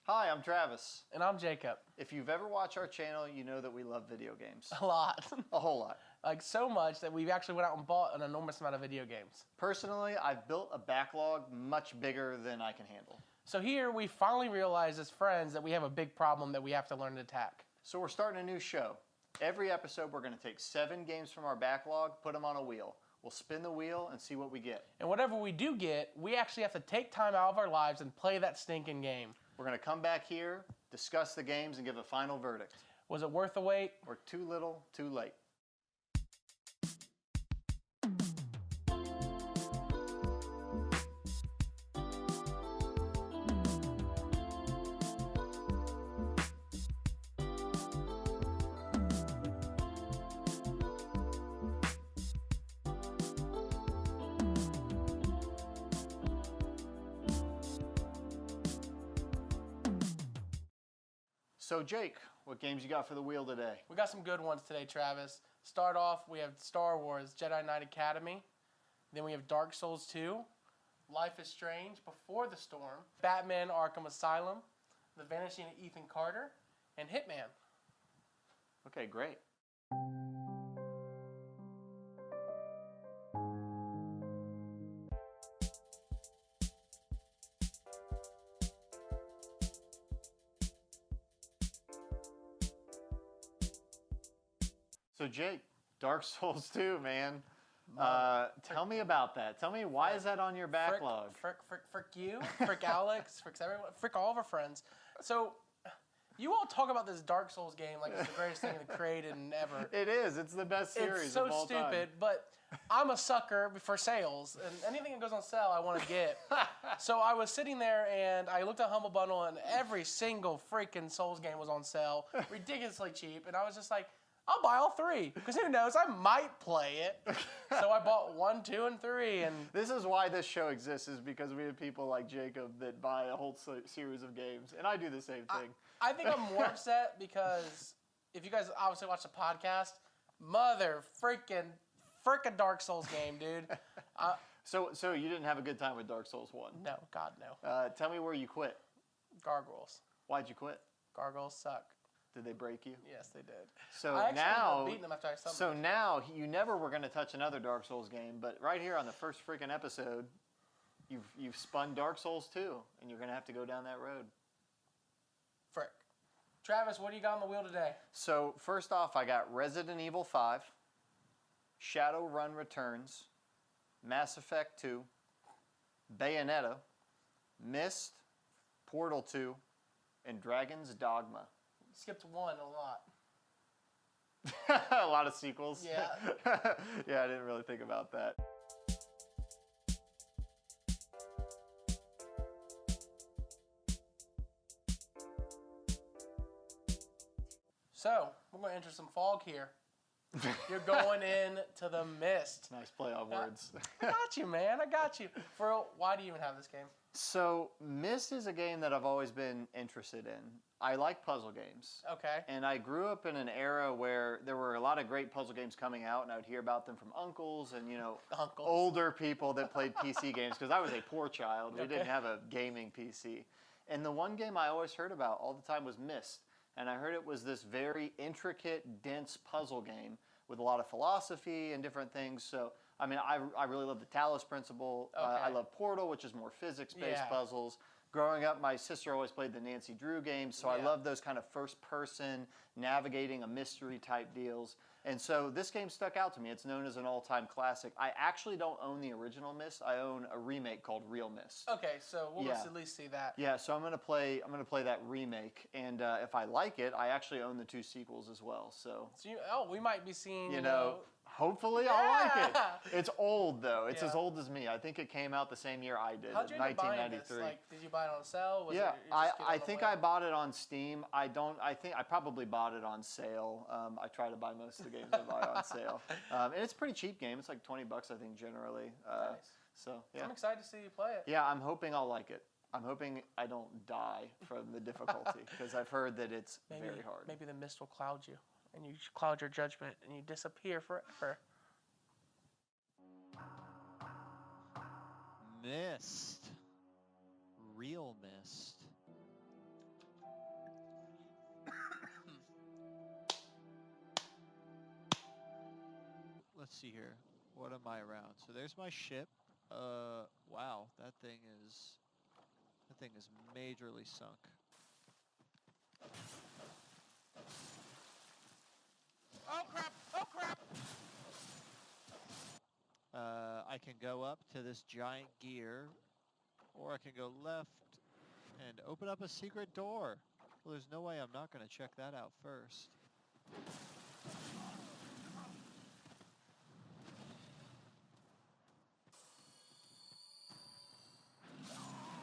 Hi, I'm Travis. And I'm Jacob. If you've ever watched our channel, you know that we love video games. A lot. A whole lot. Like so much that we've actually went out and bought an enormous amount of video games. Personally, I've built a backlog much bigger than I can handle. So here we finally realized as friends that we have a big problem that we have to learn to attack. So we're starting a new show. Every episode we're going to take 7 games from our backlog, put them on a wheel. We'll spin the wheel and see what we get. And whatever we do get, we actually have to take time out of our lives and play that stinking game. We're going to come back here, discuss the games, and give a final verdict. Was it worth the wait? Or too little, too late. So Jake, what games you got for the wheel today? We got some good ones today, Travis. Start off, we have Star Wars Jedi Knight Academy. Then we have Dark Souls 2, Life is Strange, Before the Storm, Batman Arkham Asylum, The Vanishing of Ethan Carter, and Hitman. Okay, great. So Jake, Dark Souls 2, man. Tell me about that. Tell me, why is that on your backlog? Frick you, frick Alex, frick everyone, frick all of our friends. So, you all talk about this Dark Souls game like it's the greatest thing created ever. It is. It's the best series of all time. It's so stupid, but I'm a sucker for sales, and anything that goes on sale I want to get. So I was sitting there, and I looked at Humble Bundle, and every single freaking Souls game was on sale, ridiculously cheap, and I was just like, I'll buy all 3, because who knows, I might play it. So I bought 1, 2, and 3. And this is why this show exists, is because we have people like Jacob that buy a whole series of games, and I do the same thing. I think I'm more upset because if you guys obviously watch the podcast, frickin' Dark Souls game, dude. So you didn't have a good time with Dark Souls 1? No, God, no. Tell me where you quit. Gargoyles. Why'd you quit? Gargoyles suck. Did they break you? Yes, they did. So I now, beating them after I summoned them. now you never were going to touch another Dark Souls game, but right here on the first freaking episode, you've spun Dark Souls 2, and you're going to have to go down that road. Frick. Travis, what do you got on the wheel today? So first off, I got Resident Evil 5, Shadowrun Returns, Mass Effect 2, Bayonetta, Myst, Portal 2, and Dragon's Dogma. Skipped 1 a lot. A lot of sequels. Yeah. Yeah, I didn't really think about that. So, we're going to enter some fog here. You're going into the Myst. Nice play on words. I got you, man. I got you. Why do you even have this game? So, Myst is a game that I've always been interested in. I like puzzle games. Okay. And I grew up in an era where there were a lot of great puzzle games coming out, and I would hear about them from uncles and, older people that played PC games, because I was a poor child. We didn't have a gaming PC. And the one game I always heard about all the time was Myst. And I heard it was this very intricate, dense puzzle game with a lot of philosophy and different things. So, I mean, I really love the Talos principle. Okay. I love Portal, which is more physics-based puzzles. Growing up, my sister always played the Nancy Drew games, so I love those kind of first-person, navigating a mystery-type deals. And so this game stuck out to me. It's known as an all-time classic. I actually don't own the original Myst. I own a remake called realMyst. Okay, so we'll at least see that. Yeah, so I'm gonna play that remake, and if I like it, I actually own the 2 sequels as well. So we might be seeing hopefully I'll like it. It's old though. It's as old as me. I think it came out the same year I did, How'd you 1993. Like, did you buy it on sale? I think I bought it on Steam. I think I probably bought it on sale. I try to buy most of the games I buy on sale, and it's a pretty cheap game. It's like $20, I think, generally. Nice. So yeah, I'm excited to see you play it. Yeah, I'm hoping I'll like it. I'm hoping I don't die from the difficulty, because I've heard that it's very hard. Maybe the Myst will cloud you, and you cloud your judgment, and you disappear forever. Myst. realMyst. let's see here. What am I around? So there's my ship. Wow, that thing is majorly sunk. Oh crap! Oh crap! I can go up to this giant gear, or I can go left and open up a secret door. Well, there's no way I'm not going to check that out first.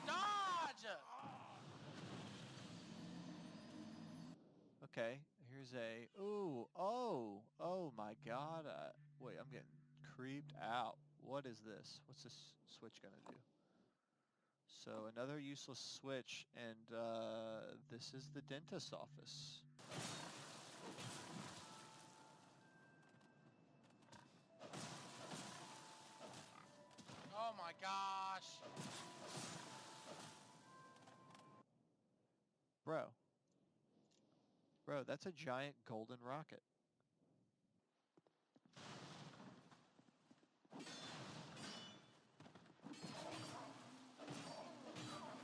Dodge! Okay, here's a, oh my god, wait, I'm getting creeped out. What is this? What's this switch gonna do? So another useless switch, and this is the dentist's office. Oh my gosh! Bro, that's a giant golden rocket.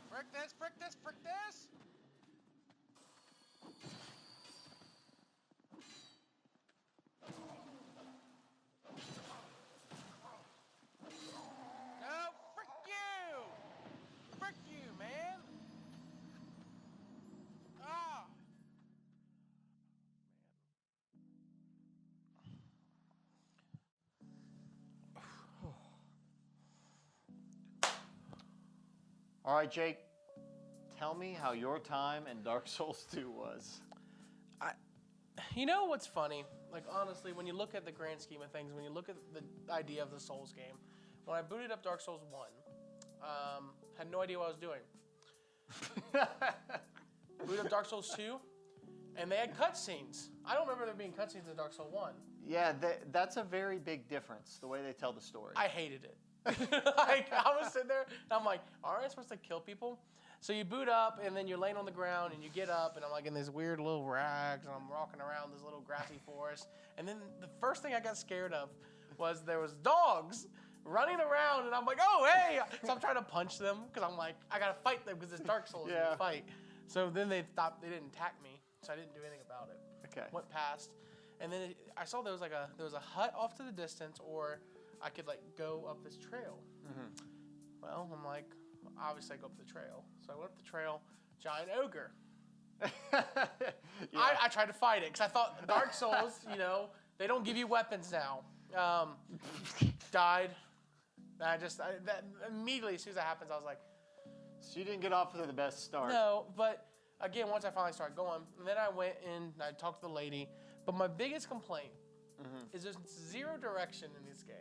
Brick this! Brick this! Brick this! No! Frick you! Frick you, man! Ah! All right, Jake, tell me how your time in Dark Souls 2 was. You know what's funny? Like, honestly, when you look at the grand scheme of things, when you look at the idea of the Souls game, when I booted up Dark Souls 1, had no idea what I was doing. Booted up Dark Souls 2, and they had cutscenes. I don't remember there being cutscenes in Dark Souls 1. Yeah, that's a very big difference, the way they tell the story. I hated it. Like, I was sitting there, and I'm like, aren't I supposed to kill people? So you boot up, and then you're laying on the ground, and you get up, and I'm like in these weird little rags, and I'm walking around this little grassy forest. And then the first thing I got scared of was there was dogs running around, and I'm like, oh, hey! So I'm trying to punch them, because I'm like, I gotta fight them, because it's Dark Souls, Yeah. you fight. So then they stopped, they didn't attack me, so I didn't do anything about it. Okay. Went past, and then I saw there was a hut off to the distance, or I could like go up this trail. Mm-hmm. Well, I'm like, obviously I go up the trail. So I went up the trail, giant ogre. Yeah. I tried to fight it because I thought Dark Souls, you know, they don't give you weapons now. Died. And that immediately as soon as that happens, I was like, So you didn't get off to the best start. no. But again, once I finally started going, and then I went and I talked to the lady. But my biggest complaint is there's zero direction in this game.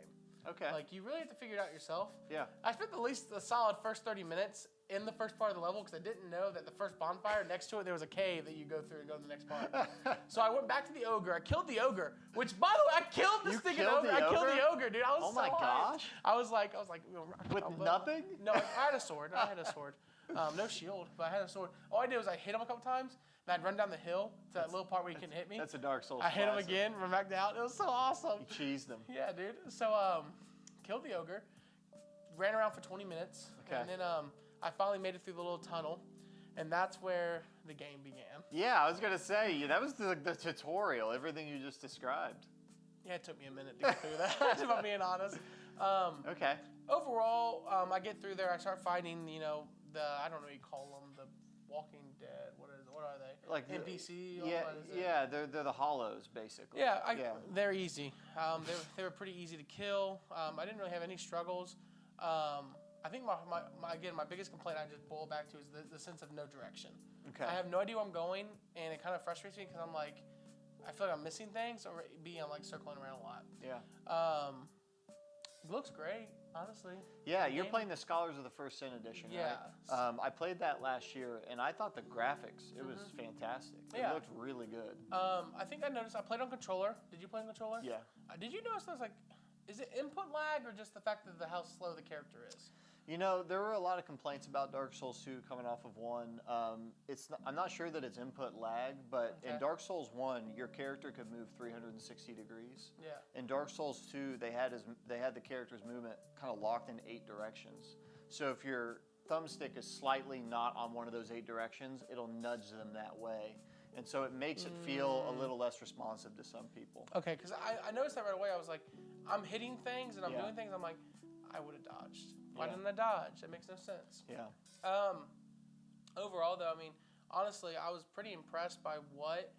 Okay. Like, you really have to figure it out yourself. Yeah. I spent at least the solid first 30 minutes in the first part of the level because I didn't know that the first bonfire, next to it, there was a cave that you go through and go to the next part. So I went back to the ogre. I killed the ogre, which, by the way, I killed the You stinking killed ogre. the I killed ogre? the ogre, dude. I was Oh my so hyped. gosh. I was like, With nothing? No, I had a sword. No shield, but I had a sword. All I did was I hit him a couple times, and I'd run down the hill to that little part where you couldn't hit me. That's a Dark Souls I hit him classic. again, run back down. It was so awesome. You cheesed them. Yeah, dude. So, killed the ogre, ran around for 20 minutes, Okay. and then I finally made it through the little tunnel, and that's where the game began. Yeah, I was going to say, that was the tutorial, everything you just described. Yeah, it took me a minute to get through that, if I'm being honest. Okay. Overall, I get through there, I start fighting, you know, I don't know what you call them, the Walking Dead, what are they? Like NPC? Yeah, what is it? yeah, they're the hollows, basically. Yeah, they're easy. They were pretty easy to kill. I didn't really have any struggles. I think my biggest complaint I just boil back to is the sense of no direction. Okay. I have no idea where I'm going, and it kind of frustrates me because I'm like, I feel like I'm missing things, or I'm like circling around a lot. Yeah. It looks great, honestly. Yeah, The you're game- playing the Scholars of the First Sin edition, Yeah. right? I played that last year, and I thought the graphics, it was fantastic. Yeah. It looked really good. I think I noticed I played on controller. Did you play on controller? Yeah. Did you notice there's like, is it input lag or just the fact that how slow the character is? You know, there were a lot of complaints about Dark Souls 2 coming off of 1. I'm not sure that it's input lag, but in Dark Souls 1, your character could move 360 degrees. Yeah. In Dark Souls 2, they had the character's movement kind of locked in 8 directions. So if your thumbstick is slightly not on one of those 8 directions, it'll nudge them that way. And so it makes it feel a little less responsive to some people. Okay, because I noticed that right away. I was like, I'm hitting things and I'm doing things. I'm like, I would have dodged. Why didn't I dodge? That makes no sense. Yeah. Overall, though, I mean, honestly, I was pretty impressed by what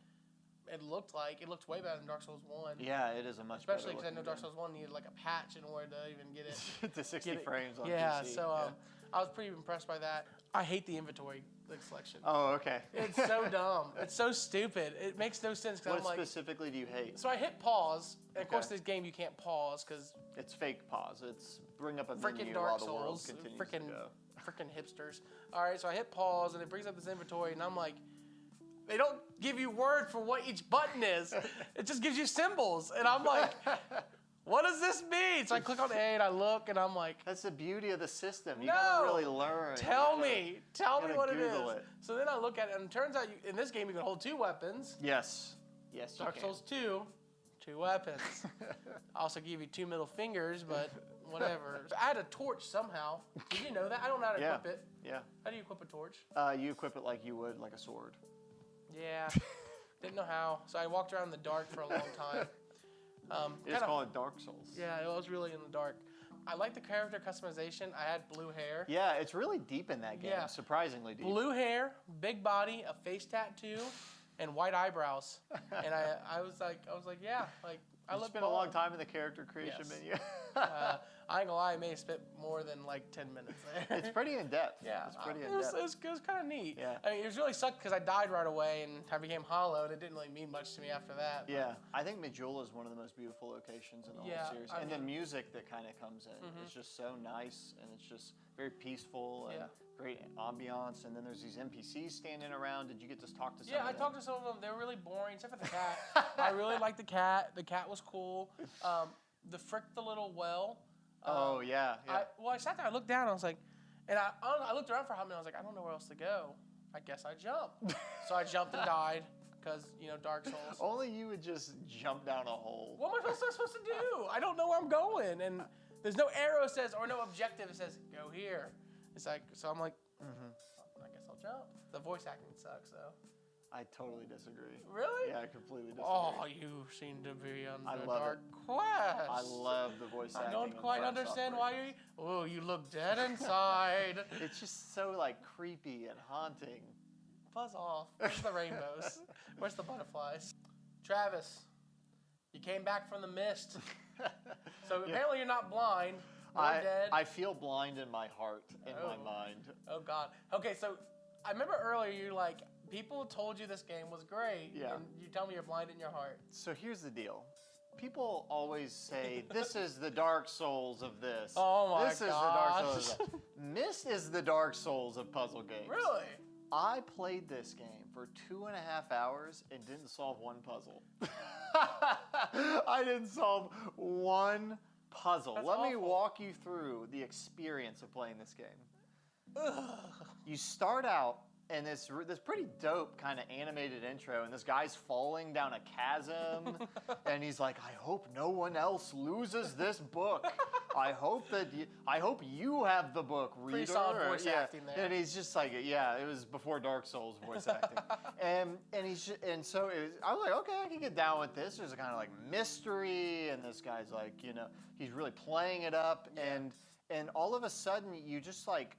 it looked like. It looked way better than Dark Souls 1. Yeah, it is a much Especially better because I know Dark Souls 1 needed like a patch in order to even get it. to 60 frames on yeah, PC. So I was pretty impressed by that. I hate the inventory selection. Oh, okay. It's so dumb. It's so stupid. It makes no sense. What I'm like, specifically do you hate? So I hit pause, and of course this game you can't pause because it's fake pause. It's bring up a freaking menu Dark while the world Souls, continues freaking to go. freaking hipsters. All right, so I hit pause, and it brings up this inventory, and I'm like, they don't give you word for what each button is. It just gives you symbols, and I'm like, what does this mean? So I click on A, and I look, and I'm like, that's the beauty of the system. You no, gotta really learn. Tell me what Google it is. it. So then I look at it, and it turns out in this game you can hold 2 weapons. Yes. Yes, you Dark can. Souls 2, 2 weapons. I also give you 2 middle fingers, but whatever. I had a torch somehow. Did you know that? I don't know how to equip it. Yeah. How do you equip a torch? You equip it like you would like a sword. Yeah. Didn't know how. So I walked around in the dark for a long time. You just call it Dark Souls. Yeah, it was really in the dark. I like the character customization. I had blue hair. Yeah, it's really deep in that game. Yeah. Surprisingly deep. Blue hair, big body, a face tattoo, and white eyebrows. And I was like, yeah, like I You look. spent a long time in the character creation menu. I ain't gonna lie, I may have spent more than like 10 minutes there. It's pretty in depth. Yeah, it's pretty in it was depth. kind of neat. Yeah. I mean, it was really sucked because I died right away and I became hollow, and it didn't really mean much to me after that. Yeah, I think Majula is one of the most beautiful locations in the whole series, and the music that kind of comes in is just so nice, and it's just very peaceful and great ambiance. And then there's these NPCs standing around. Did you get to talk to some? Yeah, I talked to some of them. They were really boring, except for the cat. I really liked the cat. The cat was cool. The little well. Oh yeah. I sat there. I looked down. I was like, and I looked around for a minute. I was like, I don't know where else to go. I guess I jumped. So I jumped and died because Dark Souls. Only you would just jump down a hole. What am I supposed to do? I don't know where I'm going, and there's no arrow says or no objective. It says go here. It's like so. I'm like, I guess I'll jump. The voice acting sucks though. I totally disagree. Really? Yeah, I completely disagree. Oh, you seem to be under love Dark it. Quest. I love the voice acting. I don't in quite From understand Software. why you. Oh, you look dead inside. It's just so like creepy and haunting. Buzz off. Where's the rainbows? Where's the butterflies? Travis, you came back from the Myst. So apparently you're not blind. You're dead. I feel blind in my heart, in my mind. Oh God. Okay, so I remember earlier you like people told you this game was great. Yeah. And you tell me you're blind in your heart. So here's the deal. People always say, this is the Dark Souls of this. Oh my This is the Dark Souls of that. Myst is the Dark Souls of puzzle games. Really? I played this game for 2.5 hours and didn't solve one puzzle. I didn't solve one puzzle. That's Let me awful. walk you through the experience of playing this game. You start out and this pretty dope kind of animated intro, and this guy's falling down a chasm, and he's like, "I hope no one else loses this book. I hope you have the book, reader." Pretty solid voice acting there. And he's just like, yeah, it was before Dark Souls voice acting, and so I was like, okay, I can get down with this. There's a kind of like mystery, and this guy's like, he's really playing it up, and all of a sudden you just like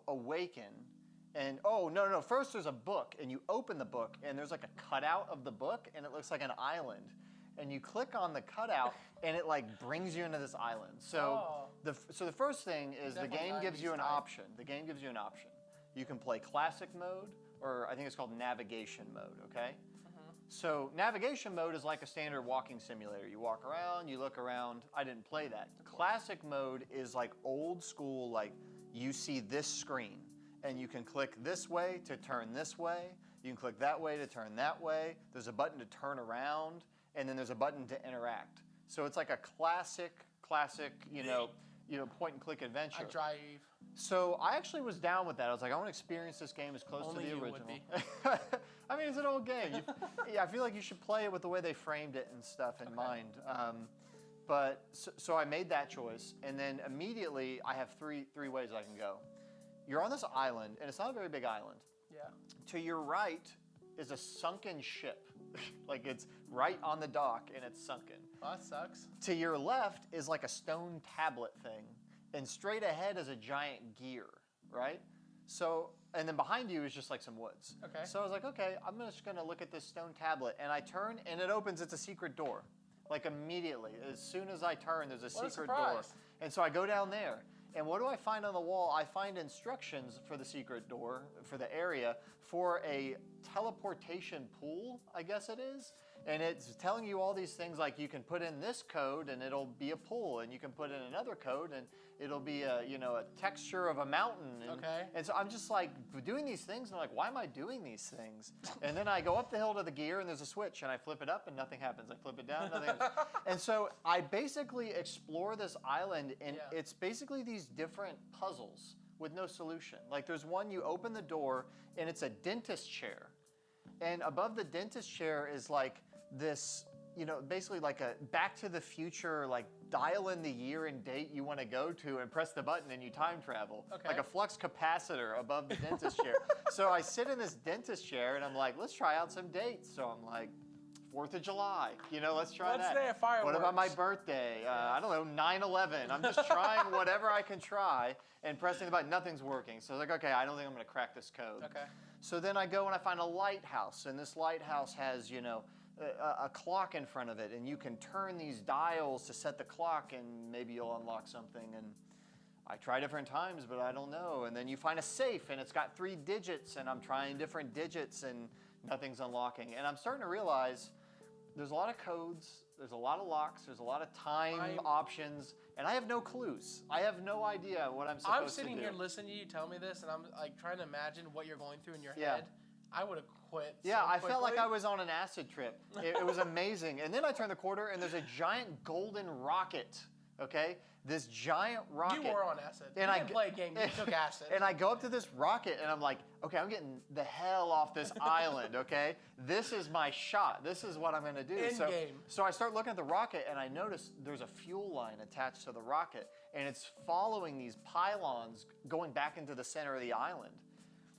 awaken. And oh no, first there's a book, and you open the book, and there's like a cutout of the book, and it looks like an island, and you click on the cutout, and it like brings you into this island. So the first thing is the game gives you an option. The game gives you an option. You can play classic mode, or I think it's called navigation mode. Okay. So navigation mode is like a standard walking simulator. You walk around, you look around. I didn't play that. Classic mode is like old school, like you see this screen. And you can click this way to turn this way. You can click that way to turn that way. There's a button to turn around, and then there's a button to interact. So it's like a classic, point and click adventure. I drive. So I actually was down with that. I was like, I want to experience this game as close Only to the you would original. be. I mean, it's an old game. Yeah, I feel like you should play it with the way they framed it and stuff in mind. So I made that choice, and then immediately I have three ways I can go. You're on this island, and it's not a very big island. Yeah. To your right is a sunken ship. Like it's right on the dock, and it's sunken. Well, that sucks. To your left is like a stone tablet thing, and straight ahead is a giant gear, right? So, and then behind you is just like some woods. Okay. So I was like, okay, I'm just gonna look at this stone tablet, and I turn, and it opens. It's a secret door, like immediately. As soon as I turn, there's a What a secret door, surprise. and so I go down there. And what do I find on the wall? I find instructions for the secret door, for the area, for a teleportation pool, I guess it is. And it's telling you all these things like you can put in this code and it'll be a pool, and you can put in another code and it'll be a texture of a mountain. And, Okay. And so I'm just like doing these things, and I'm like, why am I doing these things? And then I go up the hill to the gear, and there's a switch, and I flip it up, and nothing happens. I flip it down, nothing happens. And so I basically explore this island, and it's basically these different puzzles with no solution. Like there's one, you open the door, and it's a dentist chair. And above the dentist chair is like this, basically like a Back to the Future, like dial in the year and date you want to go to and press the button and you time travel. Okay. Like a flux capacitor above the dentist chair. So I sit in this dentist chair and I'm like, let's try out some dates. So I'm like, 4th of July, let's try Let's that. say a fireworks. What about my birthday? I don't know, 9/11. I'm just trying whatever I can try and pressing the button. Nothing's working. So I was like, okay, I don't think I'm going to crack this code. Okay. So then I go and I find a lighthouse, and this lighthouse has, a clock in front of it, and you can turn these dials to set the clock, and maybe you'll unlock something. And I try different times, but I don't know. And then you find a safe, and it's got 3 digits, and I'm trying different digits, and nothing's unlocking. And I'm starting to realize there's a lot of codes, there's a lot of locks, there's a lot of time options, and I have no clues. I have no idea what I'm supposed to do. I'm sitting here listening to you tell me this, and I'm like trying to imagine what you're going through in your Yeah. head. I would have quit. Yeah, so I felt like quickly. I was on an acid trip. It was amazing. And then I turn the corner, and there's a giant golden rocket, okay? This giant rocket. You were on acid. And You didn't play a game. You took acid. And I go up to this rocket, and I'm like, okay, I'm getting the hell off this island, okay? This is my shot. This is what I'm going to do. End game. So I start looking at the rocket, and I notice there's a fuel line attached to the rocket, and it's following these pylons going back into the center of the island.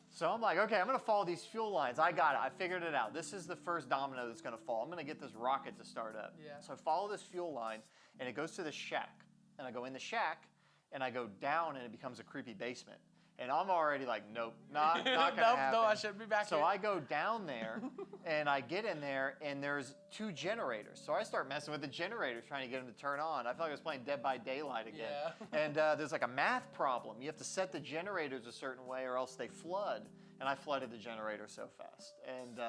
So I'm like, okay, I'm going to follow these fuel lines. I got it. I figured it out. This is the first domino that's going to fall. I'm going to get this rocket to start up. Yeah. So I follow this fuel line, and it goes to the shack. And I go in the shack, and I go down, and it becomes a creepy basement. And I'm already like, nope, not going to happen. No, I shouldn't be back So here. I go down there, and I get in there, and there's 2 generators. So I start messing with the generators, trying to get them to turn on. I felt like I was playing Dead by Daylight again. Yeah. And there's like a math problem. You have to set the generators a certain way, or else they flood. And I flooded the generator so fast, and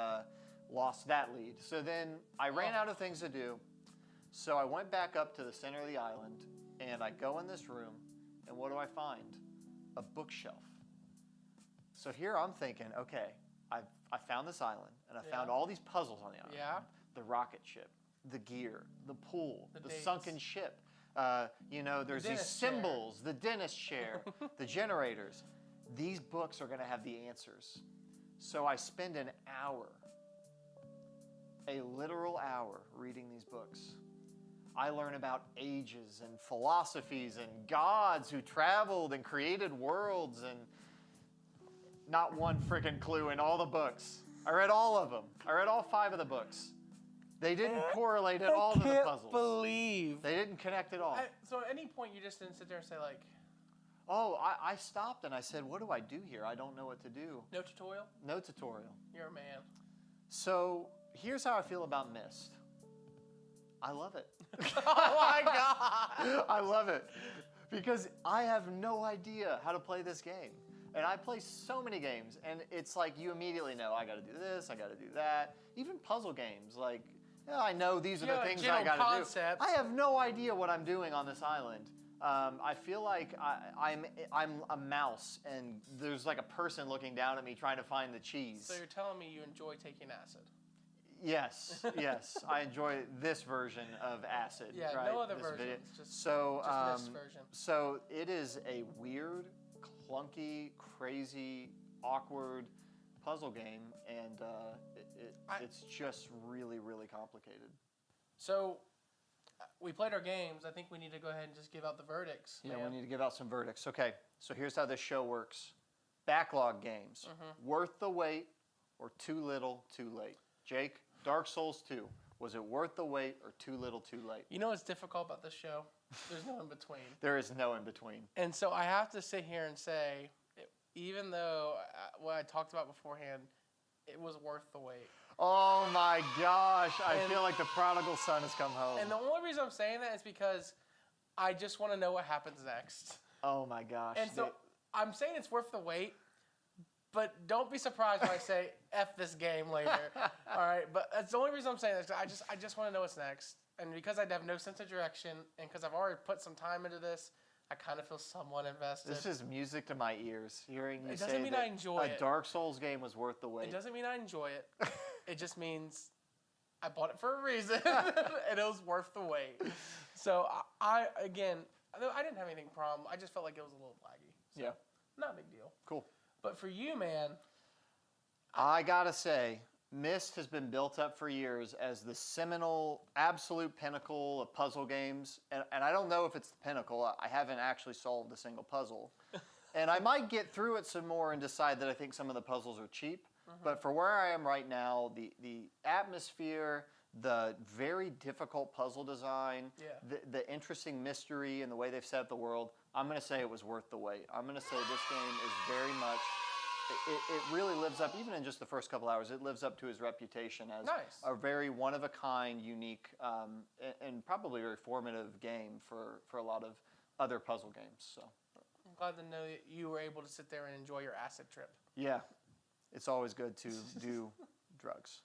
lost that lead. So then I ran out of things to do. So I went back up to the center of the island, and I go in this room, and what do I find? A bookshelf. So here I'm thinking, okay, I found this island, and I found all these puzzles on the island. Yeah. The rocket ship, the gear, the pool, the dates. sunken ship. There's these dentist chair. symbols, the dentist chair, the generators. These books are going to have the answers. So I spend an hour, a literal hour, reading these books. I learn about ages and philosophies and gods who traveled and created worlds, and not one freaking clue in all the books. I read all of them. I read all 5 of the books. They didn't correlate at all to the puzzles. Believe. They didn't connect at all. So at any point you just didn't sit there and say like, Oh, I stopped and I said, what do I do here? I don't know what to do. no tutorial? No tutorial. You're a man. So here's how I feel about Myst. I love it. Oh my God. I love it. Because I have no idea how to play this game. And I play so many games, and it's like you immediately know, I got to do this, I got to do that. Even puzzle games, like, I know these are the things I got to do. I have no idea what I'm doing on this island. I feel like I'm a mouse, and there's like a person looking down at me trying to find the cheese. So you're telling me you enjoy taking acid? Yes, yes. I enjoy this version of acid. Yeah, right? no other This versions. video. Just So, this version. so it is a weird, clunky, crazy, awkward puzzle game, and it's just really, really complicated. So, we played our games. I think we need to go ahead and just give out the verdicts. Yeah, man. we need to give out some verdicts. Okay, so here's how this show works. Backlog games. Worth the wait or too little, too late? Jake, Dark Souls 2. Was it worth the wait or too little, too late? You know what's difficult about this show? There's no in between. There is no in between. And so I have to sit here and say, even though what I talked about beforehand, it was worth the wait. Oh my gosh, I feel like the prodigal son has come home. And the only reason I'm saying that is because I just want to know what happens next. Oh my gosh. And so I'm saying it's worth the wait, but don't be surprised when I say F this game later. All right, but that's the only reason I'm saying this. I just want to know what's next. And because I have no sense of direction, and because I've already put some time into this, I kind of feel somewhat invested. This is music to my ears, hearing you say doesn't mean I enjoy a it. Dark Souls game was worth the wait. It doesn't mean I enjoy it. It just means I bought it for a reason, and it was worth the wait. So I didn't have anything problem. I just felt like it was a little laggy. So, yeah. Not a big deal. Cool. But for you, man. I gotta say, Myst has been built up for years as the seminal, absolute pinnacle of puzzle games. And I don't know if it's the pinnacle. I haven't actually solved a single puzzle. And I might get through it some more and decide that I think some of the puzzles are cheap. But for where I am right now, the atmosphere, the very difficult puzzle design, the interesting mystery and the way they've set up the world, I'm going to say it was worth the wait. I'm going to say this game is very much, it really lives up, even in just the first couple hours, it lives up to his reputation as a very one-of-a-kind, unique, and probably very formative game for a lot of other puzzle games. So I'm glad to know that you were able to sit there and enjoy your acid trip. Yeah, it's always good to do drugs.